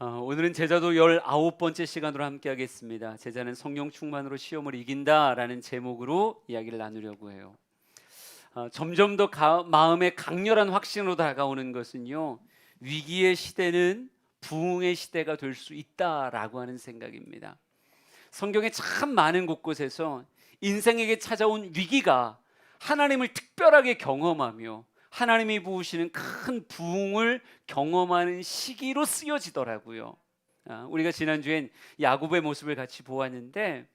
오늘은 제자도 19번째 시간으로 함께 하겠습니다. 제자는 성령 충만으로 시험을 이긴다라는 제목으로 이야기를 나누려고 해요. 점점 더 마음에 강렬한 확신으로 다가오는 것은요, 위기의 시대는 부흥의 시대가 될 수 있다라고 하는 생각입니다. 성경에 참 많은 곳곳에서 인생에게 찾아온 위기가 하나님을 특별하게 경험하며 하나님이 부으시는 큰 부흥을 경험하는 시기로 쓰여지더라고요. 우리가 지난주엔 야곱의 모습을 같이 보았는데,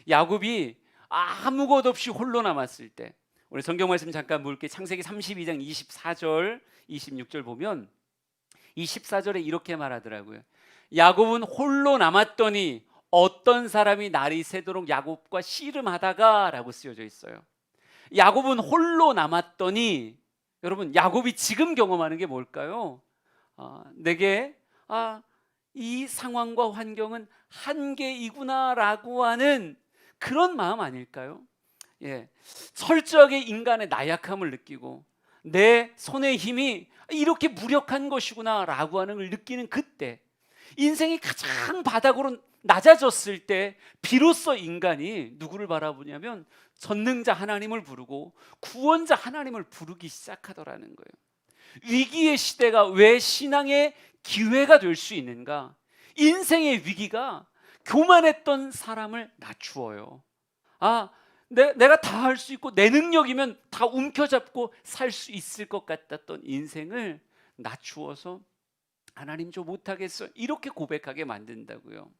야곱이 아무것 없이 홀로 남았을 때, 우리 성경 말씀 잠깐 볼게요. 창세기 32장 24절 26절 보면 24절에 이렇게 말하더라고요. 야곱은 홀로 남았더니 어떤 사람이 날이 새도록 야곱과 씨름하다가 라고 쓰여져 있어요. 야곱은 홀로 남았더니, 여러분, 야곱이 지금 경험하는 게 뭘까요? 내게 이 상황과 환경은 한계이구나라고 하는 그런 마음 아닐까요? 철저하게 인간의 나약함을 느끼고 내 손의 힘이 이렇게 무력한 것이구나라고 하는 걸 느끼는 그때, 인생이 가장 바닥으로 낮아졌을 때 비로소 인간이 누구를 바라보냐면 전능자 하나님을 부르고 구원자 하나님을 부르기 시작하더라는 거예요. 위기의 시대가 왜 신앙의 기회가 될 수 있는가? 인생의 위기가 교만했던 사람을 낮추어요. 내가 다 할 수 있고 내 능력이면 다 움켜잡고 살 수 있을 것 같았던 인생을 낮추어서 하나님 저 못하겠어 이렇게 고백하게 만든다고요.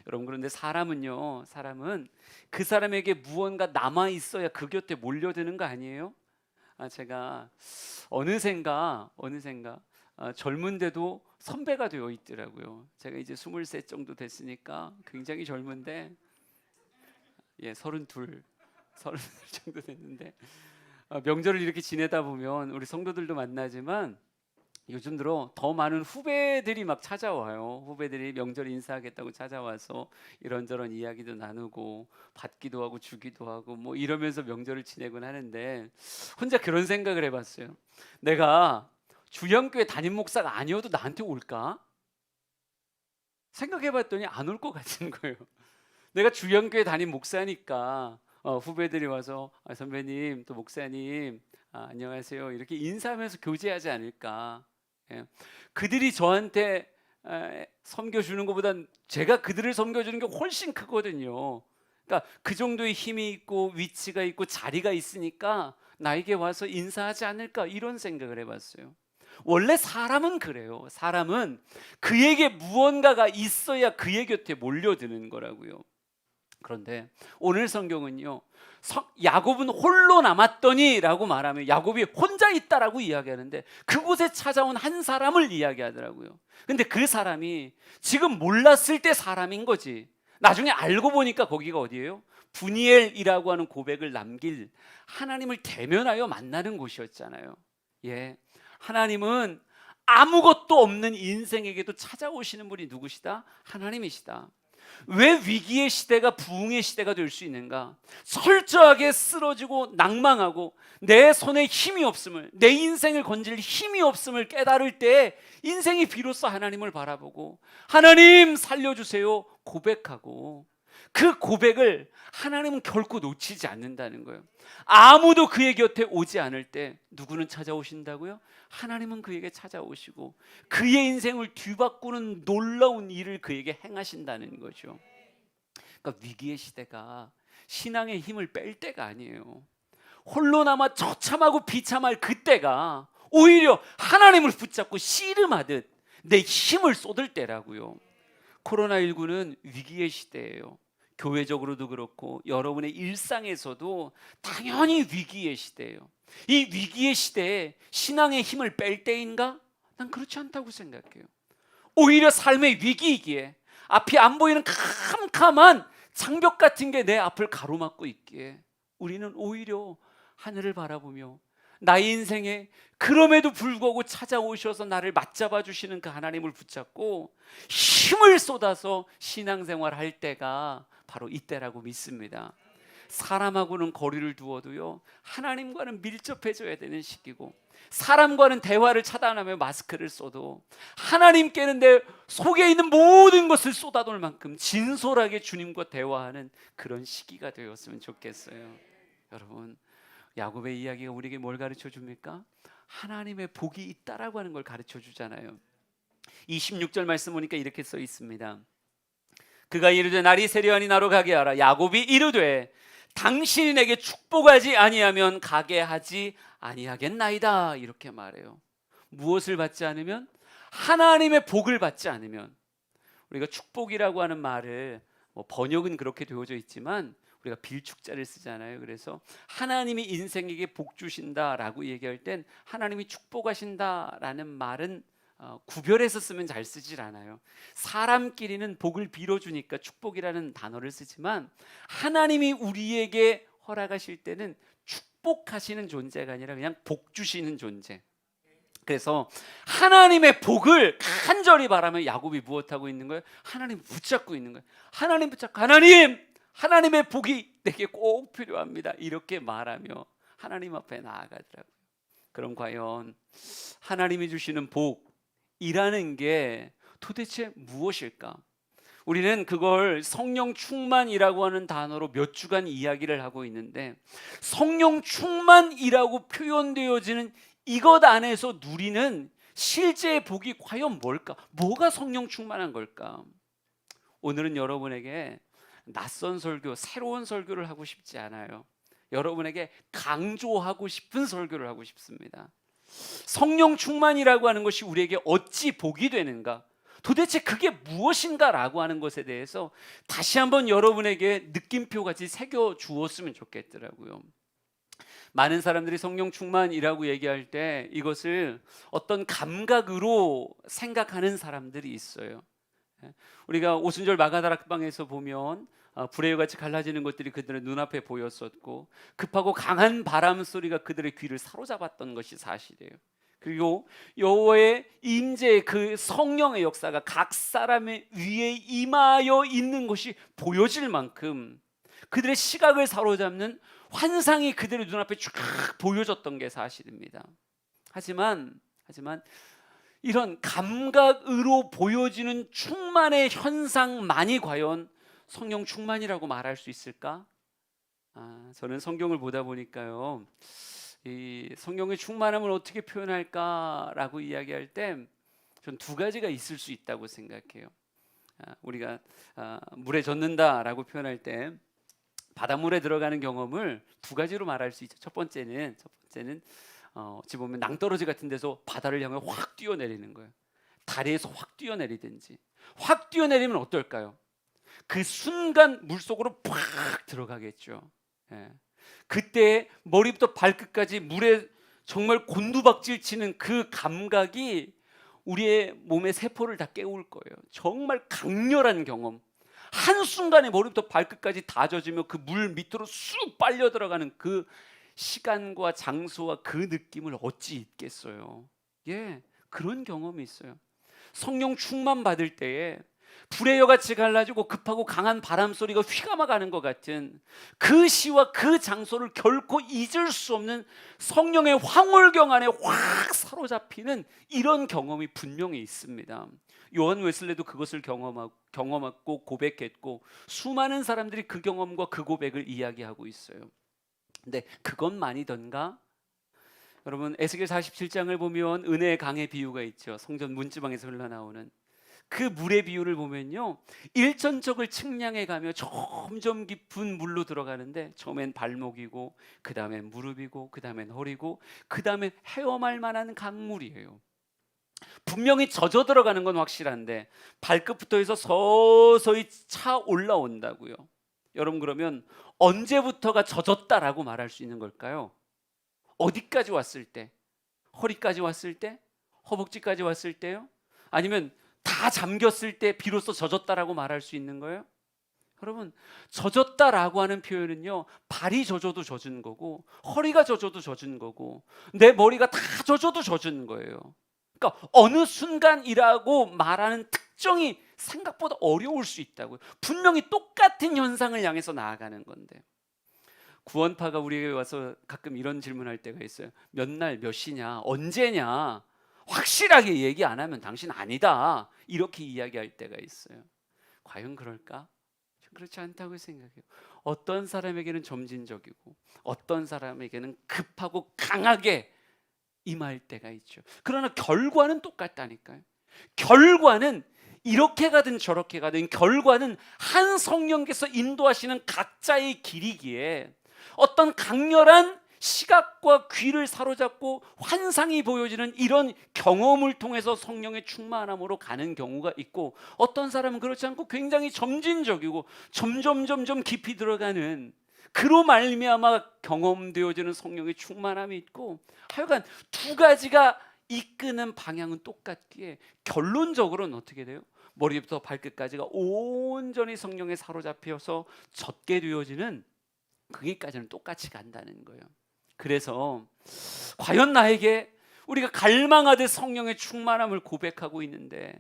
여러분, 그런데 사람은 그 사람에게 무언가 남아 있어야 그 곁에 몰려드는 거 아니에요? 제가 어느샌가 젊은데도 선배가 되어 있더라고요. 제가 이제 23 정도 됐으니까 굉장히 젊은데, 32 정도 됐는데, 명절을 이렇게 지내다 보면 우리 성도들도 만나지만 요즘 들어 더 많은 후배들이 막 찾아와요. 후배들이 명절 인사하겠다고 찾아와서 이런저런 이야기도 나누고 받기도 하고 주기도 하고 뭐 이러면서 명절을 지내곤 하는데, 혼자 그런 생각을 해봤어요. 내가 주양교회 담임 목사가 아니어도 나한테 올까? 생각해봤더니 안 올 것 같은 거예요. 내가 주양교회 담임 목사니까 후배들이 와서 선배님 또 목사님 안녕하세요 이렇게 인사하면서 교제하지 않을까. 그들이 저한테 섬겨주는 것보단 제가 그들을 섬겨주는 게 훨씬 크거든요. 그러니까 그 정도의 힘이 있고 위치가 있고 자리가 있으니까 나에게 와서 인사하지 않을까, 이런 생각을 해봤어요. 원래 사람은 그래요. 사람은 그에게 무언가가 있어야 그의 곁에 몰려드는 거라고요. 그런데 오늘 성경은요, 야곱은 홀로 남았더니 라고 말하면 야곱이 혼자 있다라고 이야기하는데, 그곳에 찾아온 한 사람을 이야기하더라고요. 근데 그 사람이 지금 몰랐을 때 사람인 거지, 나중에 알고 보니까 거기가 어디예요? 분이엘이라고 하는 고백을 남길 하나님을 대면하여 만나는 곳이었잖아요. 하나님은 아무것도 없는 인생에게도 찾아오시는 분이 누구시다? 하나님이시다. 왜 위기의 시대가 부흥의 시대가 될 수 있는가? 철저하게 쓰러지고 낭망하고 내 손에 힘이 없음을, 내 인생을 건질 힘이 없음을 깨달을 때 인생이 비로소 하나님을 바라보고 하나님 살려주세요 고백하고, 그 고백을 하나님은 결코 놓치지 않는다는 거예요. 아무도 그의 곁에 오지 않을 때 누구는 찾아오신다고요? 하나님은 그에게 찾아오시고 그의 인생을 뒤바꾸는 놀라운 일을 그에게 행하신다는 거죠. 그러니까 위기의 시대가 신앙의 힘을 뺄 때가 아니에요. 홀로 남아 처참하고 비참할 그때가 오히려 하나님을 붙잡고 씨름하듯 내 힘을 쏟을 때라고요. 코로나19는 위기의 시대예요. 교회적으로도 그렇고 여러분의 일상에서도 당연히 위기의 시대예요. 이 위기의 시대에 신앙의 힘을 뺄 때인가? 난 그렇지 않다고 생각해요. 오히려 삶의 위기이기에 앞이 안 보이는 캄캄한 장벽 같은 게 내 앞을 가로막고 있기에 우리는 오히려 하늘을 바라보며 나의 인생에 그럼에도 불구하고 찾아오셔서 나를 맞잡아 주시는 그 하나님을 붙잡고 힘을 쏟아서 신앙생활 할 때가 바로 이때라고 믿습니다. 사람하고는 거리를 두어도요, 하나님과는 밀접해져야 되는 시기고, 사람과는 대화를 차단하며 마스크를 써도 하나님께는 내 속에 있는 모든 것을 쏟아놓을 만큼 진솔하게 주님과 대화하는 그런 시기가 되었으면 좋겠어요. 여러분, 야곱의 이야기가 우리에게 뭘 가르쳐 줍니까? 하나님의 복이 있다라고 하는 걸 가르쳐 주잖아요. 26절 말씀 보니까 이렇게 써 있습니다. 그가 이르되 날이 세려하니 나로 가게 하라. 야곱이 이르되 당신이 내게 축복하지 아니하면 가게 하지 아니하겠나이다. 이렇게 말해요. 무엇을 받지 않으면? 하나님의 복을 받지 않으면. 우리가 축복이라고 하는 말을 번역은 그렇게 되어져 있지만 우리가 빌축자를 쓰잖아요. 그래서 하나님이 인생에게 복 주신다라고 얘기할 땐 하나님이 축복하신다라는 말은 구별해서 쓰면 잘 쓰질 않아요. 사람끼리는 복을 빌어주니까 축복이라는 단어를 쓰지만 하나님이 우리에게 허락하실 때는 축복하시는 존재가 아니라 그냥 복 주시는 존재. 그래서 하나님의 복을 간절히 바라며 야곱이 무엇하고 있는 거예요? 하나님 붙잡고 있는 거예요. 하나님 붙잡고 하나님의 복이 내게 꼭 필요합니다. 이렇게 말하며 하나님 앞에 나아가더라고요. 그럼 과연 하나님이 주시는 복이라는 게 도대체 무엇일까? 우리는 그걸 성령 충만이라고 하는 단어로 몇 주간 이야기를 하고 있는데 성령 충만이라고 표현되어지는 이것 안에서 누리는 실제의 복이 과연 뭘까? 뭐가 성령 충만한 걸까? 오늘은 여러분에게 낯선 설교, 새로운 설교를 하고 싶지 않아요. 여러분에게 강조하고 싶은 설교를 하고 싶습니다. 성령 충만이라고 하는 것이 우리에게 어찌 복이 되는가? 도대체 그게 무엇인가라고 하는 것에 대해서 다시 한번 여러분에게 느낌표같이 새겨 주었으면 좋겠더라고요. 많은 사람들이 성령 충만이라고 얘기할 때 이것을 어떤 감각으로 생각하는 사람들이 있어요. 우리가 오순절 마가다락방에서 보면 불의 같이 갈라지는 것들이 그들의 눈앞에 보였었고 급하고 강한 바람 소리가 그들의 귀를 사로잡았던 것이 사실이에요. 그리고 여호와의 임재의 그 성령의 역사가 각 사람의 위에 임하여 있는 것이 보여질 만큼 그들의 시각을 사로잡는 환상이 그들의 눈앞에 쫙 보여졌던 게 사실입니다. 하지만 이런 감각으로 보여지는 충만의 현상만이 과연 성령 충만이라고 말할 수 있을까? 저는 성경을 보다 보니까요, 이 성령의 충만함을 어떻게 표현할까라고 이야기할 때 전 두 가지가 있을 수 있다고 생각해요. 우리가 물에 젖는다라고 표현할 때 바닷물에 들어가는 경험을 두 가지로 말할 수 있죠. 첫 번째는 어찌 보면 낭떠러지 같은 데서 바다를 향해 확 뛰어내리는 거예요. 다리에서 확 뛰어내리든지. 확 뛰어내리면 어떨까요? 그 순간 물속으로 팍 들어가겠죠. 예. 그때 머리부터 발끝까지 물에 정말 곤두박질 치는 그 감각이 우리의 몸의 세포를 다 깨울 거예요. 정말 강렬한 경험. 한순간에 머리부터 발끝까지 다 젖으며 그 물 밑으로 쑥 빨려 들어가는 그 시간과 장소와 그 느낌을 어찌 잊겠어요. 예, 그런 경험이 있어요. 성령 충만 받을 때에 불의 여같이 갈라지고 급하고 강한 바람 소리가 휘감아가는 것 같은 그 시와 그 장소를 결코 잊을 수 없는 성령의 황홀경 안에 확 사로잡히는 이런 경험이 분명히 있습니다. 요한 웨슬레도 그것을 경험하고 고백했고 수많은 사람들이 그 경험과 그 고백을 이야기하고 있어요. 근데 그것만이던가? 여러분 에스겔 47장을 보면 은혜의 강의 비유가 있죠. 성전 문지방에서 흘러나오는 그 물의 비유를 보면요, 일천척을 측량해 가며 점점 깊은 물로 들어가는데 처음엔 발목이고 그 다음엔 무릎이고 그 다음엔 허리고 그 다음엔 헤엄할 만한 강물이에요. 분명히 젖어 들어가는 건 확실한데 발끝부터 해서 서서히 차 올라온다고요. 여러분 그러면 언제부터가 젖었다라고 말할 수 있는 걸까요? 어디까지 왔을 때? 허리까지 왔을 때? 허벅지까지 왔을 때요? 아니면 다 잠겼을 때 비로소 젖었다라고 말할 수 있는 거예요? 여러분 젖었다라고 하는 표현은요, 발이 젖어도 젖은 거고 허리가 젖어도 젖은 거고 내 머리가 다 젖어도 젖은 거예요. 그러니까 어느 순간이라고 말하는 특정이 생각보다 어려울 수 있다고요. 분명히 똑같은 현상을 향해서 나아가는 건데 구원파가 우리에게 와서 가끔 이런 질문할 때가 있어요. 몇 날 몇 시냐, 언제냐, 확실하게 얘기 안 하면 당신 아니다, 이렇게 이야기할 때가 있어요. 과연 그럴까? 그렇지 않다고 생각해요. 어떤 사람에게는 점진적이고 어떤 사람에게는 급하고 강하게 임할 때가 있죠. 그러나 결과는 똑같다니까요. 결과는 이렇게 가든 저렇게 가든 결과는 한 성령께서 인도하시는 각자의 길이기에 어떤 강렬한 시각과 귀를 사로잡고 환상이 보여지는 이런 경험을 통해서 성령의 충만함으로 가는 경우가 있고, 어떤 사람은 그렇지 않고 굉장히 점진적이고 점점 깊이 들어가는, 그로 말미암아 경험되어지는 성령의 충만함이 있고, 하여간 두 가지가 이끄는 방향은 똑같기에 결론적으로는 어떻게 돼요? 머리부터 발끝까지가 온전히 성령에 사로잡혀서 젖게 되어지는 그 길까지는 똑같이 간다는 거예요. 그래서 과연 나에게, 우리가 갈망하듯 성령의 충만함을 고백하고 있는데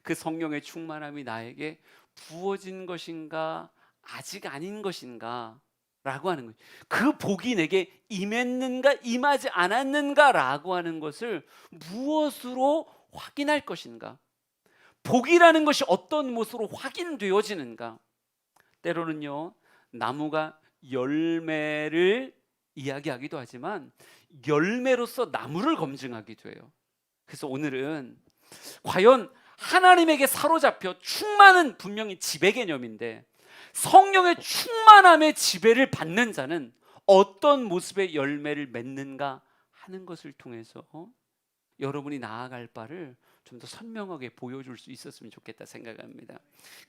그 성령의 충만함이 나에게 부어진 것인가 아직 아닌 것인가 라고 하는 거예요. 그 복이 내게 임했는가 임하지 않았는가 라고 하는 것을 무엇으로 확인할 것인가, 복이라는 것이 어떤 모습으로 확인되어지는가. 때로는요, 나무가 열매를 이야기하기도 하지만 열매로서 나무를 검증하기도 해요. 그래서 오늘은 과연 하나님에게 사로잡혀 충만은 분명히 지배 개념인데, 성령의 충만함의 지배를 받는 자는 어떤 모습의 열매를 맺는가 하는 것을 통해서 여러분이 나아갈 바를 좀 더 선명하게 보여줄 수 있었으면 좋겠다 생각합니다.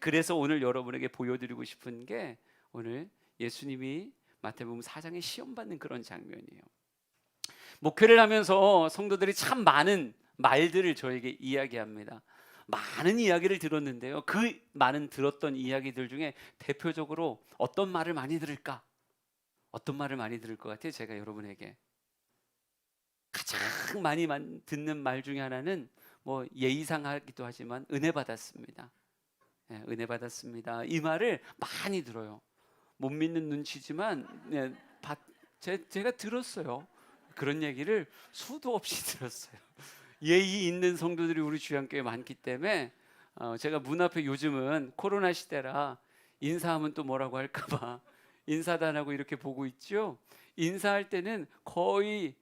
그래서 오늘 여러분에게 보여드리고 싶은 게, 오늘 예수님이 마태복음 4장에 시험받는 그런 장면이에요. 목회를 하면서 성도들이 참 많은 말들을 저에게 이야기합니다. 많은 이야기를 들었는데요, 그 많은 들었던 이야기들 중에 대표적으로 어떤 말을 많이 들을까? 어떤 말을 많이 들을 것 같아요? 제가 여러분에게 가장 많이 듣는 말 중에 하나는 뭐 예의상하기도 하지만 은혜 받았습니다. 네, 은혜 받았습니다. 이 말을 많이 들어요. 못 믿는 눈치지만 제가 들었어요. 그런 얘기를 수도 없이 들었어요. 예의 있는 성도들이 우리 주양교회에 많기 때문에 제가 문 앞에, 요즘은 코로나 시대라 인사하면 또 뭐라고 할까봐 인사도 안 하고 이렇게 보고 있죠. 인사할 때는 거의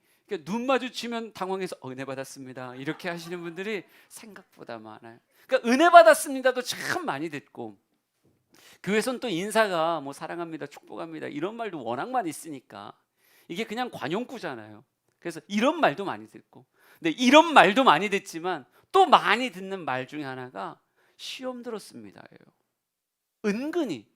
눈 마주치면 당황해서 은혜 받았습니다 이렇게 하시는 분들이 생각보다 많아요. 그러니까 은혜 받았습니다도 참 많이 듣고, 교회에서는 또 인사가 뭐 사랑합니다, 축복합니다 이런 말도 워낙 많이 쓰니까 이게 그냥 관용구잖아요. 그래서 이런 말도 많이 듣고, 근데 이런 말도 많이 듣지만 또 많이 듣는 말 중에 하나가 시험 들었습니다예요. 은근히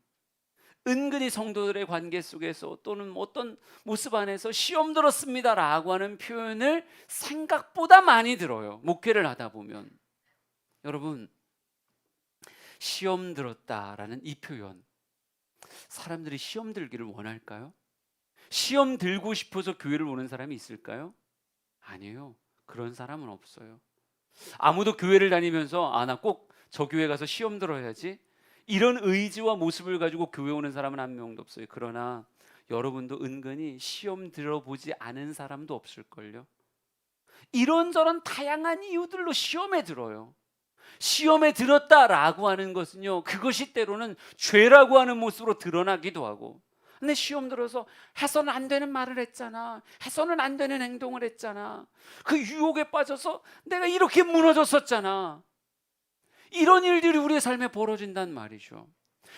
성도들의 관계 속에서 또는 어떤 모습 안에서 시험 들었습니다라고 하는 표현을 생각보다 많이 들어요. 목회를 하다 보면. 여러분, 시험 들었다라는 이 표현, 사람들이 시험 들기를 원할까요? 시험 들고 싶어서 교회를 오는 사람이 있을까요? 아니에요. 그런 사람은 없어요. 아무도 교회를 다니면서 나 꼭 저 교회 가서 시험 들어야지, 이런 의지와 모습을 가지고 교회 오는 사람은 한 명도 없어요. 그러나 여러분도 은근히 시험 들어보지 않은 사람도 없을걸요. 이런저런 다양한 이유들로 시험에 들어요. 시험에 들었다라고 하는 것은요, 그것이 때로는 죄라고 하는 모습으로 드러나기도 하고, 근데 시험 들어서 해서는 안 되는 말을 했잖아, 해서는 안 되는 행동을 했잖아, 그 유혹에 빠져서 내가 이렇게 무너졌었잖아, 이런 일들이 우리의 삶에 벌어진단 말이죠.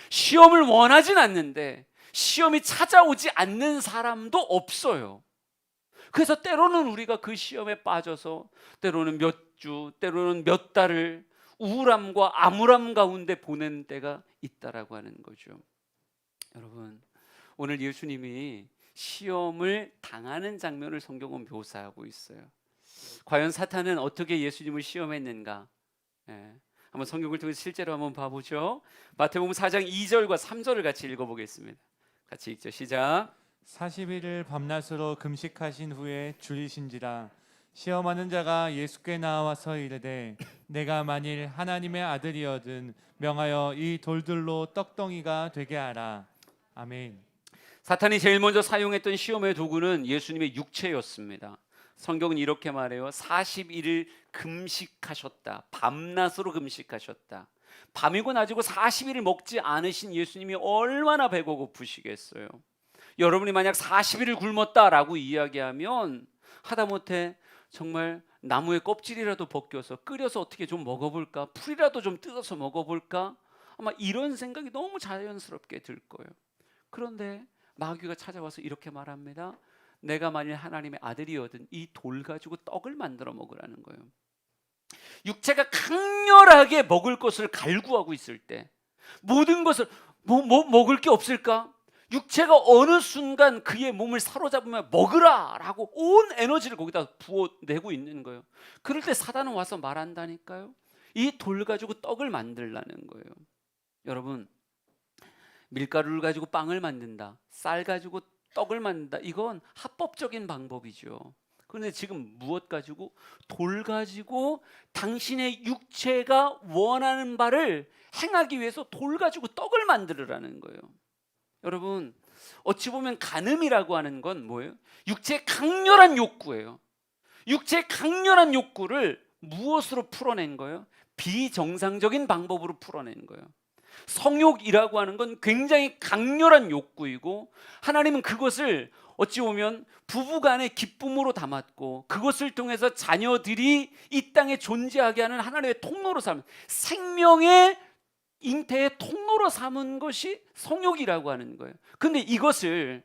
시험을 원하진 않는데 시험이 찾아오지 않는 사람도 없어요. 그래서 때로는 우리가 그 시험에 빠져서 때로는 몇 주, 때로는 몇 달을 우울함과 암울함 가운데 보낸 때가 있다라고 하는 거죠. 여러분, 오늘 예수님이 시험을 당하는 장면을 성경은 묘사하고 있어요. 과연 사탄은 어떻게 예수님을 시험했는가? 한번 성경을 통해서 실제로 한번 봐보죠. 마태복음 4장 2절과 3절을 같이 읽어보겠습니다. 같이 읽죠. 시작. 40일을 밤낮으로 금식하신 후에 줄이신지라. 시험하는 자가 예수께 나와서 이르되 내가 만일 하나님의 아들이거든 명하여 이 돌들로 떡덩이가 되게 하라. 아멘. 사탄이 제일 먼저 사용했던 시험의 도구는 예수님의 육체였습니다. 성경은 이렇게 말해요. 41일 금식하셨다. 밤낮으로 금식하셨다. 밤이고 낮이고 40일을 먹지 않으신 예수님이 얼마나 배고 고프시겠어요. 여러분이 만약 40일을 굶었다라고 이야기하면 하다못해 정말 나무의 껍질이라도 벗겨서 끓여서 어떻게 좀 먹어볼까? 풀이라도 좀 뜯어서 먹어볼까? 아마 이런 생각이 너무 자연스럽게 들 거예요. 그런데 마귀가 찾아와서 이렇게 말합니다. 내가 만일 하나님의 아들이거든 이 돌 가지고 떡을 만들어 먹으라는 거예요. 육체가 강렬하게 먹을 것을 갈구하고 있을 때 모든 것을 먹을 게 없을까? 육체가 어느 순간 그의 몸을 사로잡으면 먹으라라고 온 에너지를 거기다 부어내고 있는 거예요. 그럴 때 사단은 와서 말한다니까요. 이 돌 가지고 떡을 만들라는 거예요. 여러분, 밀가루를 가지고 빵을 만든다, 쌀 가지고 떡을 만든다, 이건 합법적인 방법이죠. 그런데 지금 무엇 가지고? 돌 가지고 당신의 육체가 원하는 바를 행하기 위해서 돌 가지고 떡을 만들으라는 거예요. 여러분, 어찌 보면 간음이라고 하는 건 뭐예요? 육체의 강렬한 욕구예요. 육체의 강렬한 욕구를 무엇으로 풀어낸 거예요? 비정상적인 방법으로 풀어낸 거예요. 성욕이라고 하는 건 굉장히 강렬한 욕구이고 하나님은 그것을 어찌 보면 부부간의 기쁨으로 담았고 그것을 통해서 자녀들이 이 땅에 존재하게 하는 하나님의 통로로 삼은, 생명의 잉태의 통로로 삼은 것이 성욕이라고 하는 거예요. 근데 이것을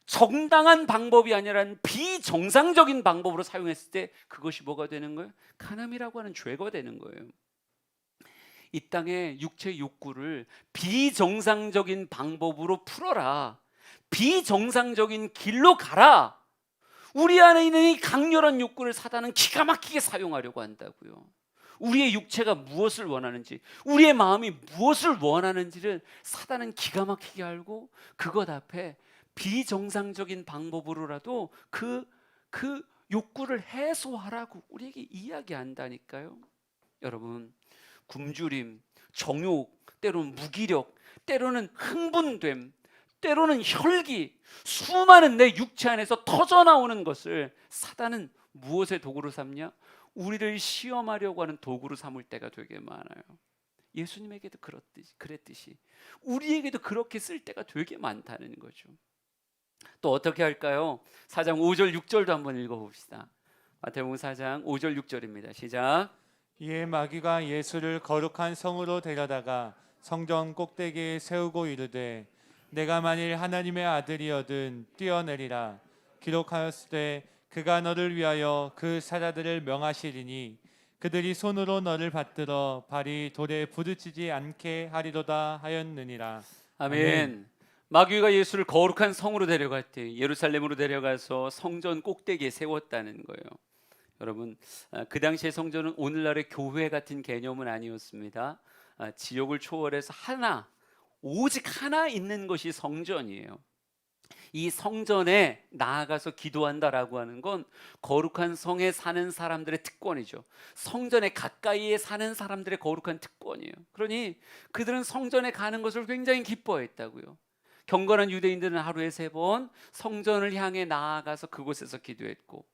정당한 방법이 아니라 비정상적인 방법으로 사용했을 때 그것이 뭐가 되는 거예요? 간음이라고 하는 죄가 되는 거예요. 이 땅의 육체의 욕구를 비정상적인 방법으로 풀어라. 비정상적인 길로 가라. 우리 안에 있는 이 강렬한 욕구를 사단은 기가 막히게 사용하려고 한다고요. 우리의 육체가 무엇을 원하는지, 우리의 마음이 무엇을 원하는지를 사단은 기가 막히게 알고 그것 앞에 비정상적인 방법으로라도 그 욕구를 해소하라고 우리에게 이야기한다니까요. 여러분, 굶주림, 정욕, 때로는 무기력, 때로는 흥분됨, 때로는 혈기, 수많은 내 육체 안에서 터져나오는 것을 사단은 무엇의 도구로 삼냐? 우리를 시험하려고 하는 도구로 삼을 때가 되게 많아요. 예수님에게도 그랬듯이 우리에게도 그렇게 쓸 때가 되게 많다는 거죠. 또 어떻게 할까요? 4장 5절 6절도 한번 읽어봅시다. 마태복음 4장 5절 6절입니다. 시작. 이에 마귀가 예수를 거룩한 성으로 데려다가 성전 꼭대기에 세우고 이르되 내가 만일 하나님의 아들이거든 뛰어내리라. 기록하였으되 그가 너를 위하여 그 사자들을 명하시리니 그들이 손으로 너를 받들어 발이 돌에 부딪히지 않게 하리로다 하였느니라. 아멘. 마귀가 예수를 거룩한 성으로 데려갈 때 예루살렘으로 데려가서 성전 꼭대기에 세웠다는 거예요. 여러분, 그 당시의 성전은 오늘날의 교회 같은 개념은 아니었습니다. 지역을 초월해서 오직 하나 있는 것이 성전이에요. 이 성전에 나아가서 기도한다라고 하는 건 거룩한 성에 사는 사람들의 특권이죠. 성전에 가까이에 사는 사람들의 거룩한 특권이에요. 그러니 그들은 성전에 가는 것을 굉장히 기뻐했다고요. 경건한 유대인들은 하루에 3번 성전을 향해 나아가서 그곳에서 기도했고,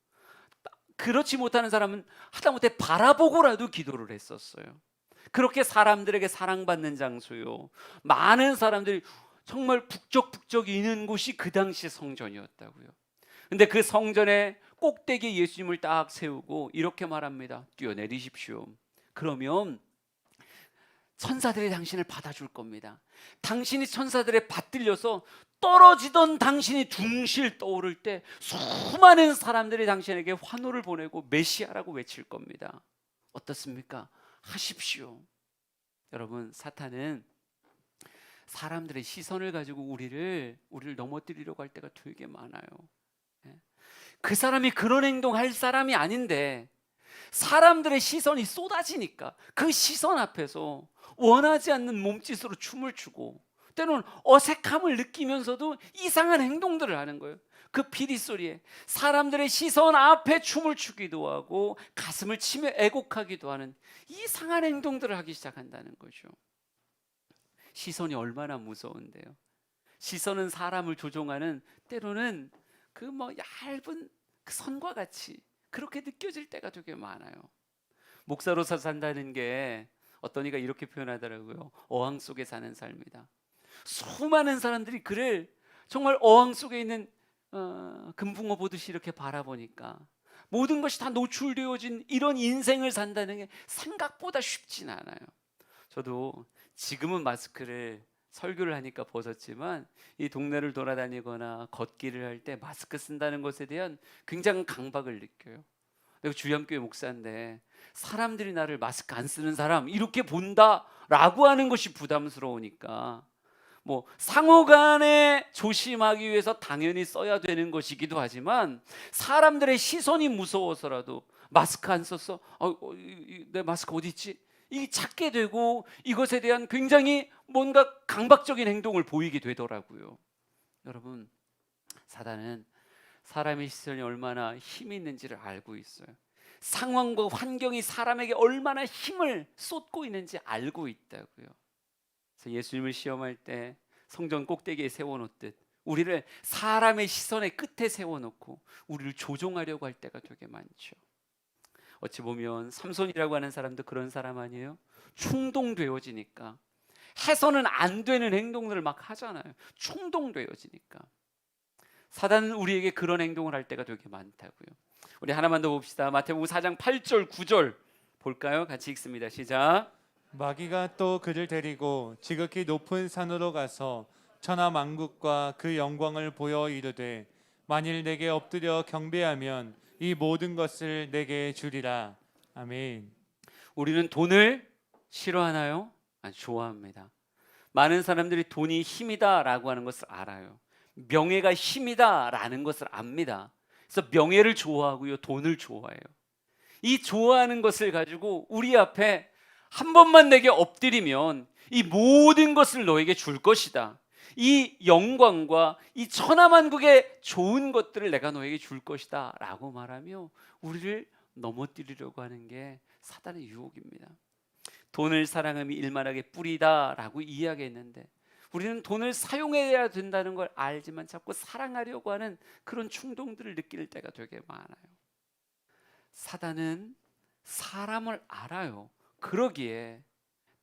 그렇지 못하는 사람은 하다못해 바라보고라도 기도를 했었어요. 그렇게 사람들에게 사랑받는 장소요, 많은 사람들이 정말 북적북적 있는 곳이 그 당시 성전이었다고요. 근데 그 성전의 꼭대기에 예수님을 딱 세우고 이렇게 말합니다. 뛰어내리십시오. 그러면 천사들이 당신을 받아줄 겁니다. 당신이 천사들에 받들려서 떨어지던 당신이 둥실 떠오를 때 수많은 사람들이 당신에게 환호를 보내고 메시아라고 외칠 겁니다. 어떻습니까? 하십시오. 여러분, 사탄은 사람들의 시선을 가지고 우리를 넘어뜨리려고 할 때가 되게 많아요. 그 사람이 그런 행동할 사람이 아닌데 사람들의 시선이 쏟아지니까 그 시선 앞에서 원하지 않는 몸짓으로 춤을 추고 때로는 어색함을 느끼면서도 이상한 행동들을 하는 거예요. 그 피리 소리에 사람들의 시선 앞에 춤을 추기도 하고 가슴을 치며 애곡하기도 하는 이상한 행동들을 하기 시작한다는 거죠. 시선이 얼마나 무서운데요. 시선은 사람을 조종하는 때로는 그 얇은 그 선과 같이 그렇게 느껴질 때가 되게 많아요. 목사로서 산다는 게 어떤 이가 이렇게 표현하더라고요. 어항 속에 사는 삶이다. 수많은 사람들이 그를 정말 어항 속에 있는 금붕어 보듯이 이렇게 바라보니까 모든 것이 다 노출되어진 이런 인생을 산다는 게 생각보다 쉽진 않아요. 저도 지금은 마스크를 설교를 하니까 벗었지만 이 동네를 돌아다니거나 걷기를 할 때 마스크 쓴다는 것에 대한 굉장한 강박을 느껴요. 내가 주양교회 목사인데 사람들이 나를 마스크 안 쓰는 사람 이렇게 본다라고 하는 것이 부담스러우니까 상호간에 조심하기 위해서 당연히 써야 되는 것이기도 하지만 사람들의 시선이 무서워서라도 마스크 안 썼어? 내 마스크 어디 있지? 이 찾게 되고 이것에 대한 굉장히 뭔가 강박적인 행동을 보이게 되더라고요. 여러분, 사단은 사람의 시선이 얼마나 힘이 있는지를 알고 있어요. 상황과 환경이 사람에게 얼마나 힘을 쏟고 있는지 알고 있다고요. 그래서 예수님을 시험할 때 성전 꼭대기에 세워놓듯 우리를 사람의 시선의 끝에 세워놓고 우리를 조종하려고 할 때가 되게 많죠. 어찌 보면 삼손이라고 하는 사람도 그런 사람 아니에요? 충동되어지니까 해서는 안 되는 행동들을 막 하잖아요. 충동되어지니까. 사단은 우리에게 그런 행동을 할 때가 되게 많다고요. 우리 하나만 더 봅시다. 마태복음 4장 8절 9절 볼까요? 같이 읽습니다. 시작. 마귀가 또 그를 데리고 지극히 높은 산으로 가서 천하 만국과 그 영광을 보여 이르되 만일 내게 엎드려 경배하면 이 모든 것을 내게 주리라. 아멘. 우리는 돈을 싫어하나요? 아니, 좋아합니다. 많은 사람들이 돈이 힘이다라고 하는 것을 알아요. 명예가 힘이다라는 것을 압니다. 그래서 명예를 좋아하고요, 돈을 좋아해요. 이 좋아하는 것을 가지고 우리 앞에 한 번만 내게 엎드리면 이 모든 것을 너에게 줄 것이다. 이 영광과 이 천하만국의 좋은 것들을 내가 너에게 줄 것이다 라고 말하며 우리를 넘어뜨리려고 하는 게 사단의 유혹입니다. 돈을 사랑함이 일만하게 뿌리다 라고 이야기했는데 우리는 돈을 사용해야 된다는 걸 알지만 자꾸 사랑하려고 하는 그런 충동들을 느낄 때가 되게 많아요. 사단은 사람을 알아요. 그러기에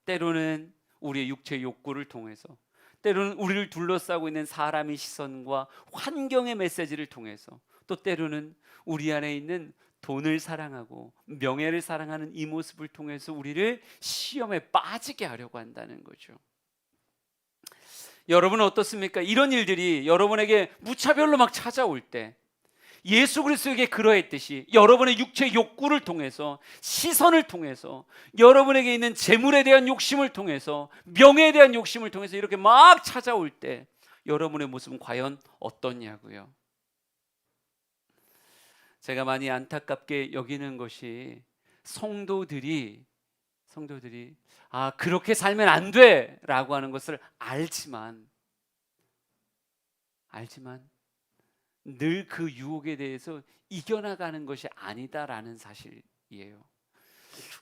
때로는 우리의 육체의 욕구를 통해서, 때로는 우리를 둘러싸고 있는 사람의 시선과 환경의 메시지를 통해서, 또 때로는 우리 안에 있는 돈을 사랑하고 명예를 사랑하는 이 모습을 통해서 우리를 시험에 빠지게 하려고 한다는 거죠. 여러분은 어떻습니까? 이런 일들이 여러분에게 무차별로 막 찾아올 때 예수 그리스도에게 그러했듯이 여러분의 육체의 욕구를 통해서, 시선을 통해서, 여러분에게 있는 재물에 대한 욕심을 통해서, 명예에 대한 욕심을 통해서 이렇게 막 찾아올 때 여러분의 모습은 과연 어떠냐고요. 제가 많이 안타깝게 여기는 것이 성도들이 그렇게 살면 안 돼 라고 하는 것을 알지만 늘 그 유혹에 대해서 이겨나가는 것이 아니다라는 사실이에요.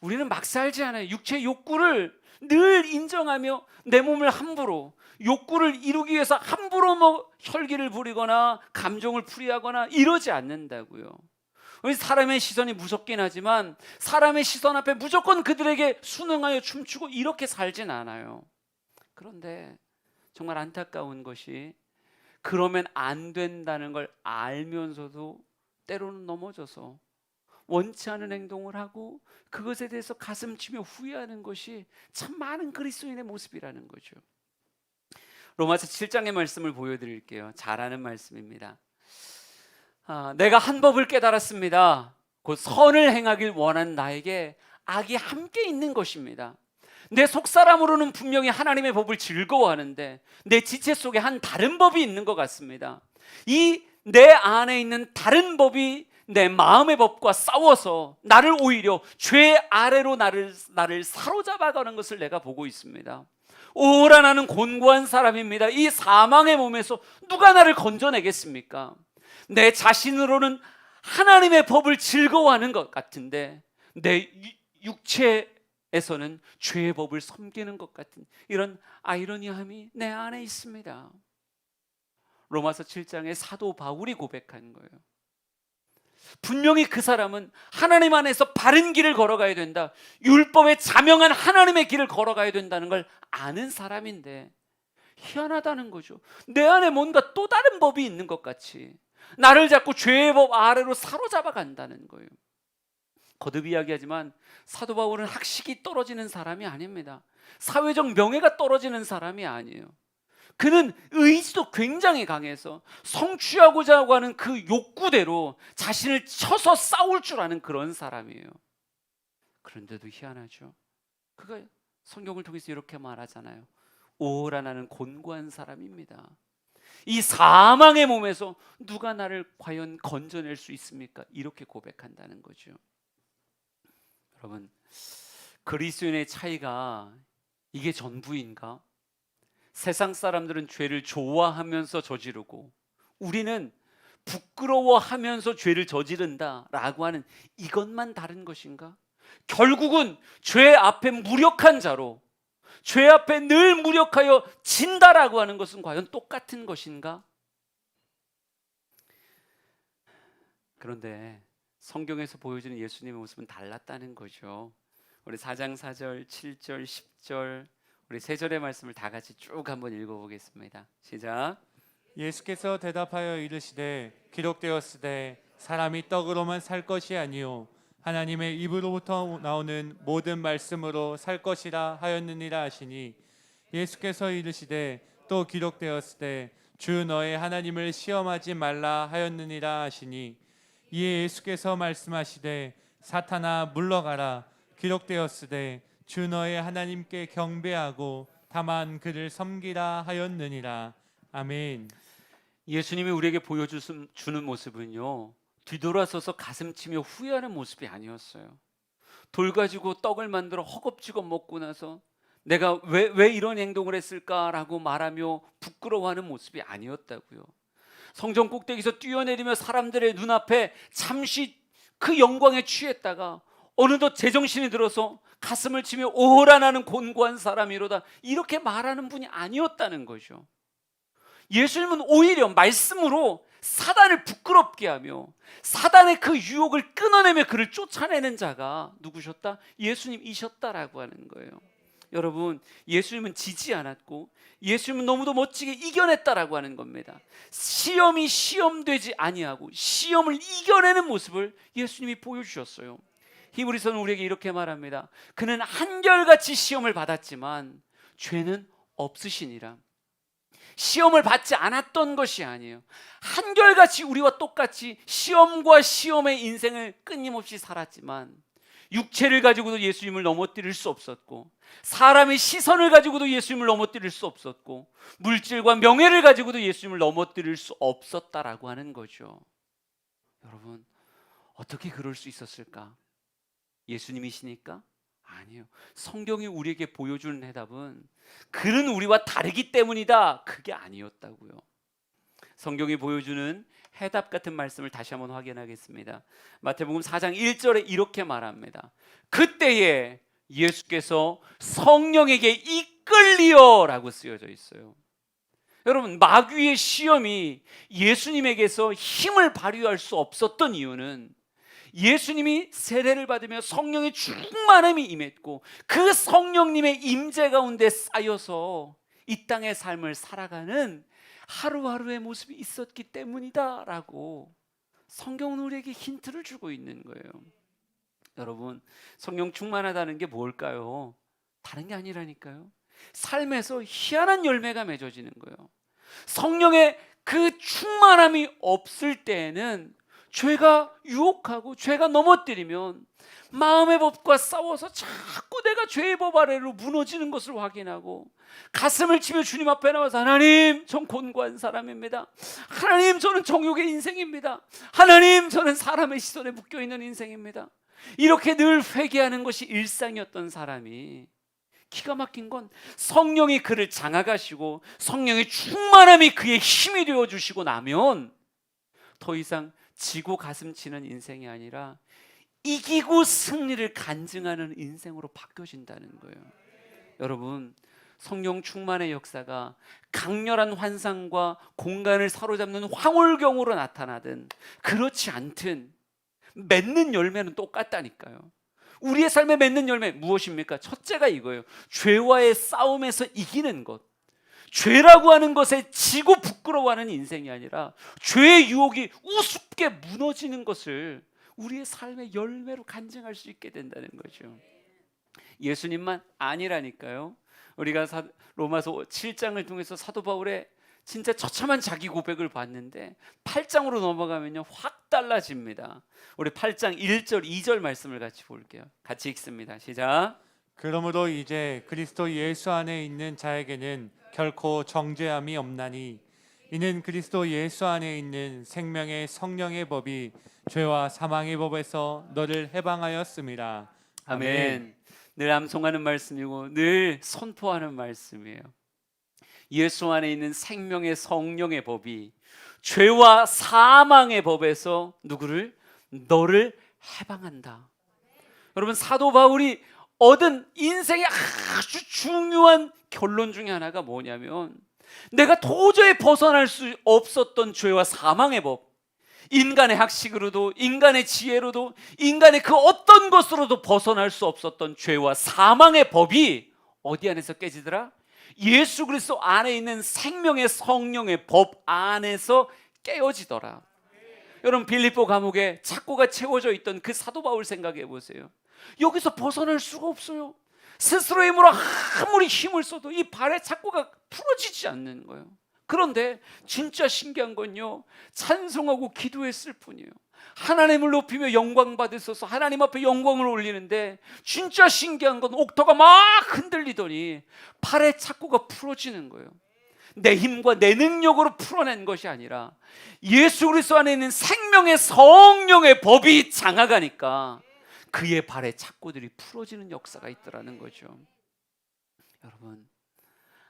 우리는 막 살지 않아요. 육체의 욕구를 늘 인정하며 내 몸을 함부로, 욕구를 이루기 위해서 함부로 혈기를 부리거나 감정을 풀이하거나 이러지 않는다고요. 사람의 시선이 무섭긴 하지만 사람의 시선 앞에 무조건 그들에게 순응하여 춤추고 이렇게 살진 않아요. 그런데 정말 안타까운 것이 그러면 안 된다는 걸 알면서도 때로는 넘어져서 원치 않은 행동을 하고 그것에 대해서 가슴 치며 후회하는 것이 참 많은 그리스도인의 모습이라는 거죠. 로마서 7장의 말씀을 보여드릴게요. 잘 아는 말씀입니다. 내가 한 법을 깨달았습니다. 곧 선을 행하길 원하는 나에게 악이 함께 있는 것입니다. 내 속사람으로는 분명히 하나님의 법을 즐거워하는데 내 지체 속에 한 다른 법이 있는 것 같습니다. 이 내 안에 있는 다른 법이 내 마음의 법과 싸워서 나를 오히려 죄 아래로 나를 사로잡아가는 것을 내가 보고 있습니다. 오라 나는 곤고한 사람입니다. 이 사망의 몸에서 누가 나를 건져내겠습니까? 내 자신으로는 하나님의 법을 즐거워하는 것 같은데 내 육체에서는 죄의 법을 섬기는 것 같은 이런 아이러니함이 내 안에 있습니다. 로마서 7장에 사도 바울이 고백한 거예요. 분명히 그 사람은 하나님 안에서 바른 길을 걸어가야 된다, 율법에 자명한 하나님의 길을 걸어가야 된다는 걸 아는 사람인데 희한하다는 거죠. 내 안에 뭔가 또 다른 법이 있는 것 같이 나를 자꾸 죄의 법 아래로 사로잡아 간다는 거예요. 거듭 이야기하지만 사도 바울은 학식이 떨어지는 사람이 아닙니다. 사회적 명예가 떨어지는 사람이 아니에요. 그는 의지도 굉장히 강해서 성취하고자 하는 그 욕구대로 자신을 쳐서 싸울 줄 아는 그런 사람이에요. 그런데도 희한하죠. 그가 성경을 통해서 이렇게 말하잖아요. 오라 나는 곤고한 사람입니다. 이 사망의 몸에서 누가 나를 과연 건져낼 수 있습니까? 이렇게 고백한다는 거죠. 여러분, 그리스도인의 차이가 이게 전부인가? 세상 사람들은 죄를 좋아하면서 저지르고 우리는 부끄러워하면서 죄를 저지른다라고 하는 이것만 다른 것인가? 결국은 죄 앞에 무력한 자로, 죄 앞에 늘 무력하여 진다라고 하는 것은 과연 똑같은 것인가? 그런데 성경에서 보여주는 예수님의 모습은 달랐다는 거죠. 우리 4장 4절, 7절, 10절 우리 세 절의 말씀을 다 같이 쭉 한번 읽어보겠습니다. 시작. 예수께서 대답하여 이르시되 기록되었으되 사람이 떡으로만 살 것이 아니요 하나님의 입으로부터 나오는 모든 말씀으로 살 것이라 하였느니라 하시니, 예수께서 이르시되 또 기록되었으되 주 너의 하나님을 시험하지 말라 하였느니라 하시니, 이에 예수께서 말씀하시되 사탄아 물러가라, 기록되었으되 주 너의 하나님께 경배하고 다만 그를 섬기라 하였느니라. 아멘. 예수님이 우리에게 보여주는 모습은요, 뒤돌아서서 가슴치며 후회하는 모습이 아니었어요. 돌 가지고 떡을 만들어 허겁지겁 먹고 나서 내가 왜 이런 행동을 했을까라고 말하며 부끄러워하는 모습이 아니었다고요. 성전 꼭대기에서 뛰어내리며 사람들의 눈앞에 잠시 그 영광에 취했다가 어느덧 제정신이 들어서 가슴을 치며 오라 나는 곤고한 사람이로다, 이렇게 말하는 분이 아니었다는 거죠. 예수님은 오히려 말씀으로 사단을 부끄럽게 하며 사단의 그 유혹을 끊어내며 그를 쫓아내는 자가 누구셨다? 예수님이셨다라고 하는 거예요. 여러분, 예수님은 지지 않았고 예수님은 너무도 멋지게 이겨냈다라고 하는 겁니다. 시험이 시험되지 아니하고 시험을 이겨내는 모습을 예수님이 보여주셨어요. 히브리서는 우리에게 이렇게 말합니다. 그는 한결같이 시험을 받았지만 죄는 없으시니라. 시험을 받지 않았던 것이 아니에요. 한결같이 우리와 똑같이 시험과 시험의 인생을 끊임없이 살았지만 육체를 가지고도 예수님을 넘어뜨릴 수 없었고, 사람의 시선을 가지고도 예수님을 넘어뜨릴 수 없었고, 물질과 명예를 가지고도 예수님을 넘어뜨릴 수 없었다라고 하는 거죠. 여러분, 어떻게 그럴 수 있었을까? 예수님이시니까? 아니에요. 성경이 우리에게 보여주는 해답은 그는 우리와 다르기 때문이다, 그게 아니었다고요. 성경이 보여주는 해답 같은 말씀을 다시 한번 확인하겠습니다. 마태복음 4장 1절에 이렇게 말합니다. 그때에 예수께서 성령에게 이끌리어 라고 쓰여져 있어요. 여러분, 마귀의 시험이 예수님에게서 힘을 발휘할 수 없었던 이유는 예수님이 세례를 받으며 성령의 충만함이 임했고 그 성령님의 임재 가운데 쌓여서 이 땅의 삶을 살아가는 하루하루의 모습이 있었기 때문이다라고 성경은 우리에게 힌트를 주고 있는 거예요. 여러분, 성령 충만하다는 게 뭘까요? 다른 게 아니라니까요. 삶에서 희한한 열매가 맺어지는 거예요. 성령의 그 충만함이 없을 때에는 죄가 유혹하고 죄가 넘어뜨리면 마음의 법과 싸워서 자꾸 내가 죄의 법 아래로 무너지는 것을 확인하고 가슴을 치며 주님 앞에 나와서 하나님, 전 곤고한 사람입니다. 하나님, 저는 정욕의 인생입니다. 하나님, 저는 사람의 시선에 묶여있는 인생입니다. 이렇게 늘 회개하는 것이 일상이었던 사람이, 기가 막힌 건 성령이 그를 장악하시고 성령의 충만함이 그의 힘이 되어주시고 나면 더 이상 지고 가슴 치는 인생이 아니라 이기고 승리를 간증하는 인생으로 바뀌어진다는 거예요. 여러분, 성령 충만의 역사가 강렬한 환상과 공간을 사로잡는 황홀경으로 나타나든 그렇지 않든 맺는 열매는 똑같다니까요. 우리의 삶에 맺는 열매 무엇입니까? 첫째가 이거예요. 죄와의 싸움에서 이기는 것. 죄라고 하는 것에 지고 부끄러워하는 인생이 아니라 죄의 유혹이 우습게 무너지는 것을 우리의 삶의 열매로 간증할 수 있게 된다는 거죠. 예수님만 아니라니까요. 우리가 로마서 7장을 통해서 사도 바울의 진짜 처참한 자기 고백을 봤는데 8장으로 넘어가면요 확 달라집니다. 우리 8장 1절 2절 말씀을 같이 볼게요. 같이 읽습니다. 시작. 그러므로 이제 그리스도 예수 안에 있는 자에게는 결코 정죄함이 없나니 이는 그리스도 예수 안에 있는 생명의 성령의 법이 죄와 사망의 법에서 너를 해방하였음이라. 아멘. 늘 암송하는 말씀이고 늘 선포하는 말씀이에요. 예수 안에 있는 생명의 성령의 법이 죄와 사망의 법에서 누구를? 너를 해방한다. 여러분, 사도 바울이 얻은 인생의 아주 중요한 결론 중에 하나가 뭐냐면 내가 도저히 벗어날 수 없었던 죄와 사망의 법, 인간의 학식으로도 인간의 지혜로도 인간의 그 어떤 것으로도 벗어날 수 없었던 죄와 사망의 법이 어디 안에서 깨지더라? 예수 그리스도 안에 있는 생명의 성령의 법 안에서 깨어지더라. 여러분, 빌립보 감옥에 착고가 채워져 있던 그 사도 바울 생각해 보세요. 여기서 벗어날 수가 없어요. 스스로의 힘으로 아무리 힘을 써도 이 발의 착고가 풀어지지 않는 거예요. 그런데 진짜 신기한 건요, 찬송하고 기도했을 뿐이에요. 하나님을 높이며 영광 받으소서 하나님 앞에 영광을 올리는데 진짜 신기한 건 옥토가 막 흔들리더니 팔의 착고가 풀어지는 거예요. 내 힘과 내 능력으로 풀어낸 것이 아니라 예수 그리스도 안에 있는 생명의 성령의 법이 장악하니까 그의 발의 착고들이 풀어지는 역사가 있더라는 거죠. 여러분,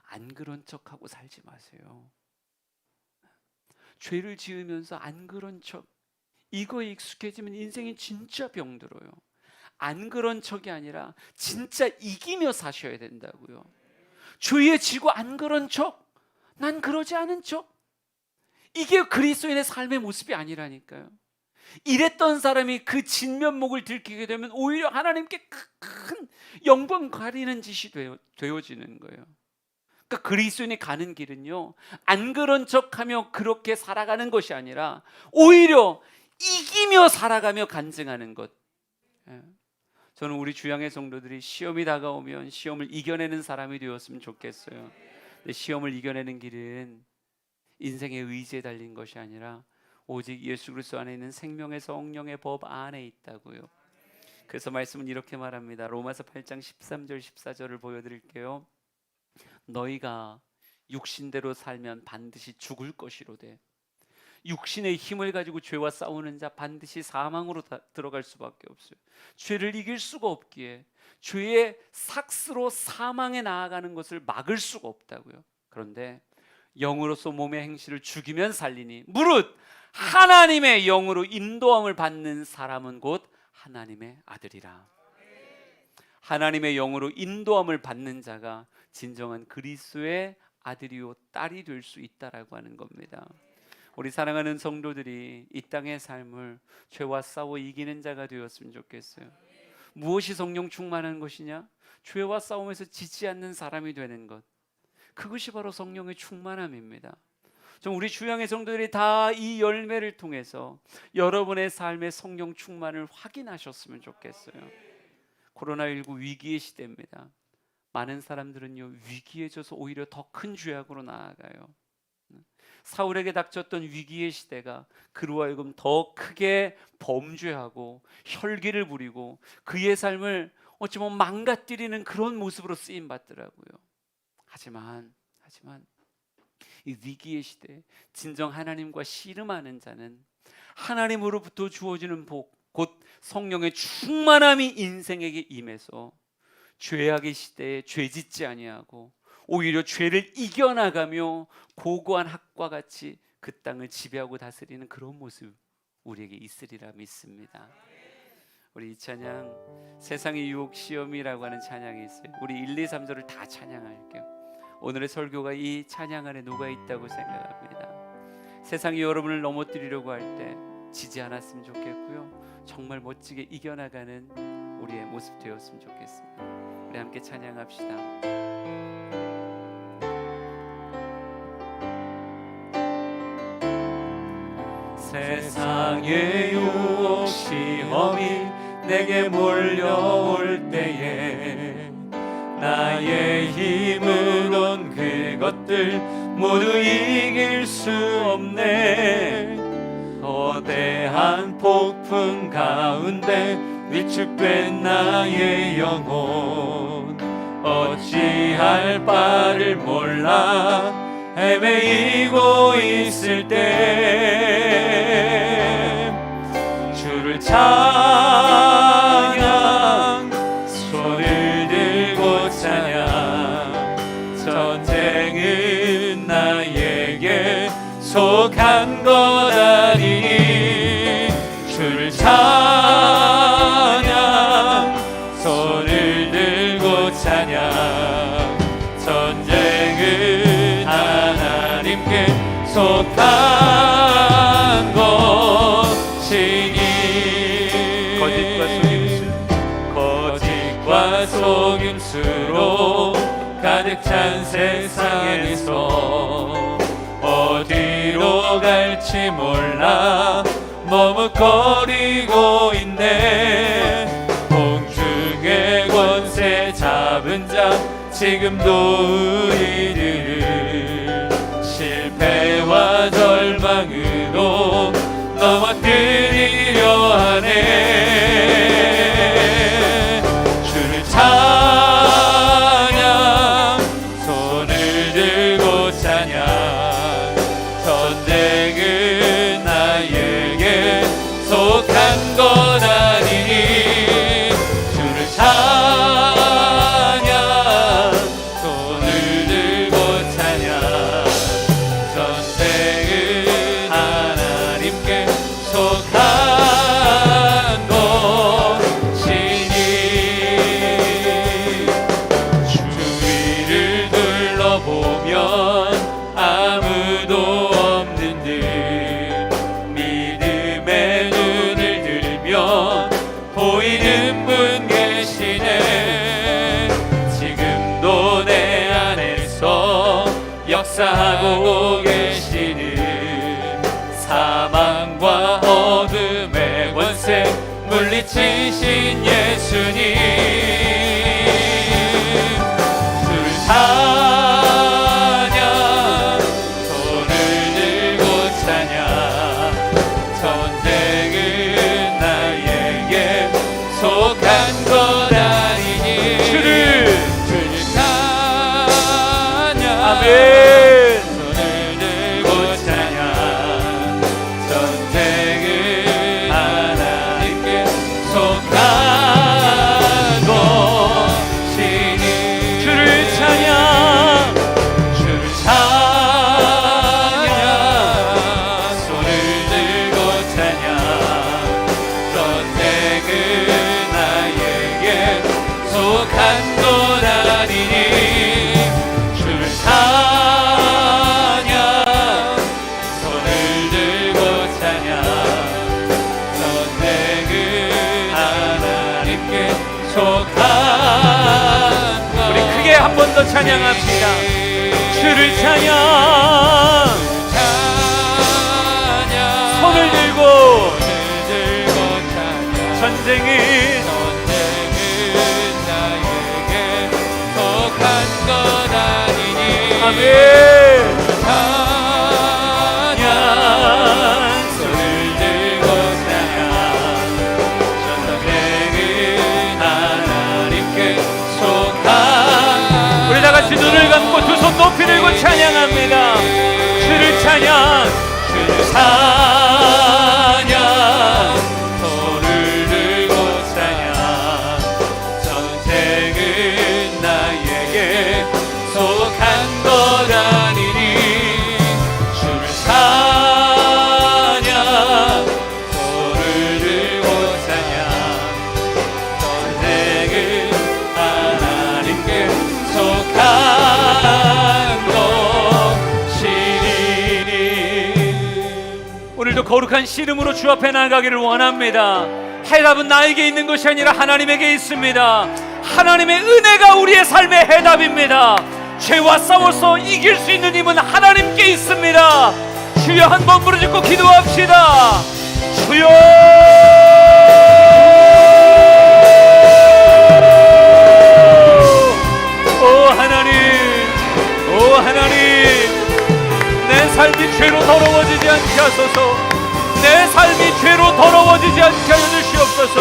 안 그런 척하고 살지 마세요. 죄를 지으면서 안 그런 척, 이거에 익숙해지면 인생이 진짜 병들어요. 안 그런 척이 아니라 진짜 이기며 사셔야 된다고요. 죄에 지고 안 그런 척, 난 그러지 않은 척, 이게 그리스도인의 삶의 모습이 아니라니까요. 이랬던 사람이 그 진면목을 들키게 되면 오히려 하나님께 큰 영광 가리는 짓이 되어지는 거예요. 그러니까 그리스도인이 가는 길은요, 안 그런 척하며 그렇게 살아가는 것이 아니라 오히려 이기며 살아가며 간증하는 것. 저는 우리 주양의 성도들이 시험이 다가오면 시험을 이겨내는 사람이 되었으면 좋겠어요. 근데 시험을 이겨내는 길은 인생의 의지에 달린 것이 아니라 오직 예수 그리스도 안에 있는 생명의 성령의 법 안에 있다고요. 그래서 말씀은 이렇게 말합니다. 로마서 8장 13절 14절을 보여드릴게요. 너희가 육신대로 살면 반드시 죽을 것이로되 육신의 힘을 가지고 죄와 싸우는 자 반드시 사망으로 들어갈 수밖에 없어요. 죄를 이길 수가 없기에 죄의 삭스로 사망에 나아가는 것을 막을 수가 없다고요. 그런데 영으로서 몸의 행실을 죽이면 살리니 무릇 하나님의 영으로 인도함을 받는 사람은 곧 하나님의 아들이라. 하나님의 영으로 인도함을 받는 자가 진정한 그리스도의 아들이요 딸이 될 수 있다라고 하는 겁니다. 우리 사랑하는 성도들이 이 땅의 삶을 죄와 싸워 이기는 자가 되었으면 좋겠어요. 무엇이 성령 충만한 것이냐? 죄와 싸움에서 지지 않는 사람이 되는 것, 그것이 바로 성령의 충만함입니다. 좀 우리 주양의 성도들이 다 이 열매를 통해서 여러분의 삶의 성령 충만을 확인하셨으면 좋겠어요. 코로나19 위기의 시대입니다. 많은 사람들은요, 위기에 져서 오히려 더 큰 죄악으로 나아가요. 사울에게 닥쳤던 위기의 시대가 그로 하여금 더 크게 범죄하고 혈기를 부리고 그의 삶을 어찌 보면 망가뜨리는 그런 모습으로 쓰임 받더라고요. 하지만 이 위기의 시대에 진정 하나님과 씨름하는 자는 하나님으로부터 주어지는 복, 곧 성령의 충만함이 인생에게 임해서 죄악의 시대에 죄짓지 아니하고 오히려 죄를 이겨나가며 고고한 학과 같이 그 땅을 지배하고 다스리는 그런 모습 우리에게 있으리라 믿습니다. 우리 이 찬양 세상의 유혹 시험이라고 하는 찬양이 있어요. 우리 1, 2, 3절을 다 찬양할게요. 오늘의 설교가 이 찬양 안에 녹아 있다고 생각합니다. 세상이 여러분을 넘어뜨리려고 할 때 지지 않았으면 좋겠고요, 정말 멋지게 이겨나가는 우리의 모습 되었으면 좋겠습니다. 우리 함께 찬양합시다. 세상의 유혹 시험이 내게 몰려올 때에 나의 힘으론 그것들 모두 이길 수 없네. 거대한 폭풍 가운데 위축된 나의 영혼 어찌할 바를 몰라 헤매이고 있을 때 주를 찬양, 손을 들고 찬양. 전쟁은 나에게 속한 것 아니니 주를 찬양, 손을 들고 찬양. 전쟁은 하나님께 속한 것이니 거짓과 속임수로 가득 찬 세상에서 어디로 갈지 몰라 머뭇거리고 있네. 공중의 권세 잡은 자 지금도 우리들을 실패와 절망으로 넘어뜨리려 하네. 주를 찬양, 손을 들고 찬양. 전쟁은 나에게 속한 것 아니니 주를 찬양, 손을 들고 찬양. 전쟁은 하나님께 속한 것이니 주위를 둘러보면 아무도 없는 듯 믿음의 눈을 들면 보이는 분 계시네. 지금도 내 안에서 역사하고 계시는 사망과 어둠의 권세 물리치신 예수님. 주를 찬양, 손을 들고 찬양. 전쟁은 나에게 속한 것 아니니 주를 찬양, 아멘. 손을 들고 찬양. 전쟁은 하나님께 속한 것이니 주를 찬양, 주를 찬양. 손을 들고 찬양. 전쟁은 나에게 속한 것 아니니 주를 찬양, 손을 들고 찬양. 전쟁은 하나님께 속한 것. 우리 크게 한 번 더 찬양합시다. 주를 찬양, 손을 들고 전쟁은 나에게 속한 것 아니니 아멘. 찬양, 손을 들고 찬양. 전쟁은 하나님께 속한. 우리 다 같이 눈을 감고 두 손 높이 들고 찬양합니다. 주를 찬양, 주를 찬양. 손을 들고 찬양. 전쟁은 나에게 속한 것 아니니 주를 찬양, 손을 들고 찬양. 전쟁은 하나님께 속한 거룩한 씨름으로 주 앞에 나가기를 원합니다. 해답은 나에게 있는 것이 아니라 하나님에게 있습니다. 하나님의 은혜가 우리의 삶의 해답입니다. 죄와 싸워서 이길 수 있는 힘은 하나님께 있습니다. 주여, 한번 부르짖고 기도합시다. 주여! 오 하나님, 오 하나님, 내 삶이 죄로 더러워지지 않게 하소서. 내 삶이 죄로 더러워지지 않게 하여 주시옵소서.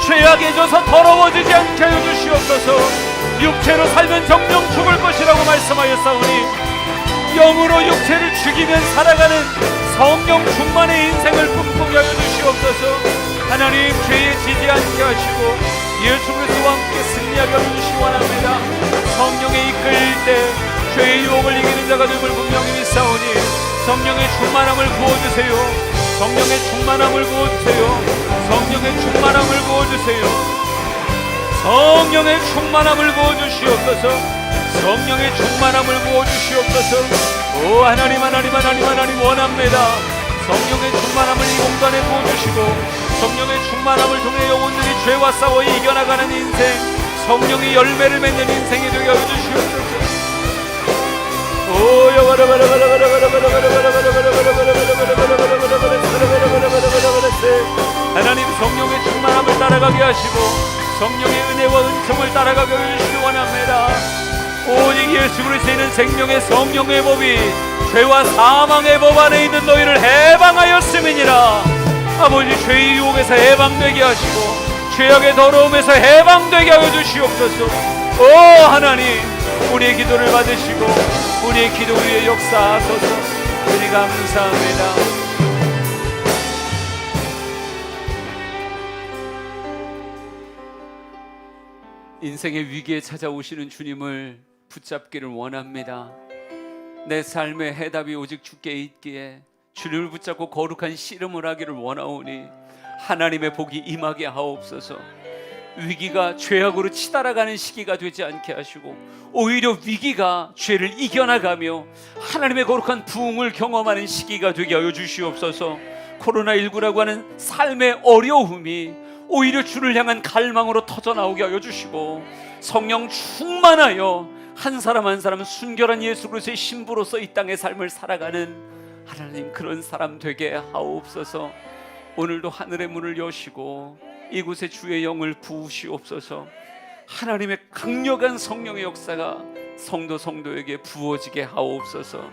죄악에 져서 더러워지지 않게 하여 주시옵소서. 육체로 살면 정령 죽을 것이라고 말씀하였사오니 영으로 육체를 죽이면 살아가는 성령 충만의 인생을 꿈꾸게 하여 주시옵소서. 하나님, 죄에 지지 않게 하시고 예수 그리스도와 함께 승리하게 하여 주시기 원합니다. 성령에 이끌 때 죄의 유혹을 이기는 자가 됨을 분명히 믿사오니 성령의 충만함을 부어주세요. 성령의 충만함을 부어주세요. 성령의 충만함을 부어주세요. 성령의 충만함을 부어주시옵소서. 성령의 충만함을 부어주시옵소서. 오 하나님, 하나님, 하나님, 하나님 원합니다. 성령의 충만함을 이 공간에 부어주시고 성령의 충만함을 통해 영혼들이 죄와 싸워 이겨나가는 인생, 성령의 열매를 맺는 인생이 되게 하여 주시옵소서. 하나님, 성령의 충만함을 따라가게 하시고 성령의 은혜와 은총을 따라가게 해주시기 원합니다. 오직 예수 그리스도는 생명의 성령의 법이 죄와 사망의 법 안에 있는 너희를 해방하였음이니라. 아버지, 죄의 유혹에서 해방되게 하시고 죄악의 더러움에서 해방되게 하여 주시옵소서. 오 하나님, 우리의 기도를 받으시고 우리의 기도 위에 역사하소서. 우리 감사합니다. 인생의 위기에 찾아오시는 주님을 붙잡기를 원합니다. 내 삶의 해답이 오직 주께 있기에 주님을 붙잡고 거룩한 씨름을 하기를 원하오니 하나님의 복이 임하게 하옵소서. 위기가 죄악으로 치달아가는 시기가 되지 않게 하시고 오히려 위기가 죄를 이겨나가며 하나님의 거룩한 부흥을 경험하는 시기가 되게 하여 주시옵소서. 코로나19라고 하는 삶의 어려움이 오히려 주를 향한 갈망으로 터져나오게 하여 주시고 성령 충만하여 한 사람 한 사람 순결한 예수 그리스도의 신부로서 이 땅의 삶을 살아가는 하나님, 그런 사람 되게 하옵소서. 오늘도 하늘의 문을 여시고 이곳에 주의 영을 부으시옵소서. 하나님의 강력한 성령의 역사가 성도에게 부어지게 하옵소서.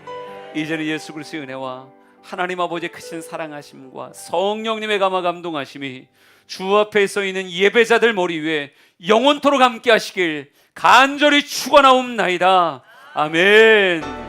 이제는 예수 그리스도의 은혜와 하나님 아버지의 크신 사랑하심과 성령님의 감화 감동하심이 주 앞에 서 있는 예배자들 머리 위에 영원토록 함께 하시길 간절히 축원하옵나이다. 아멘.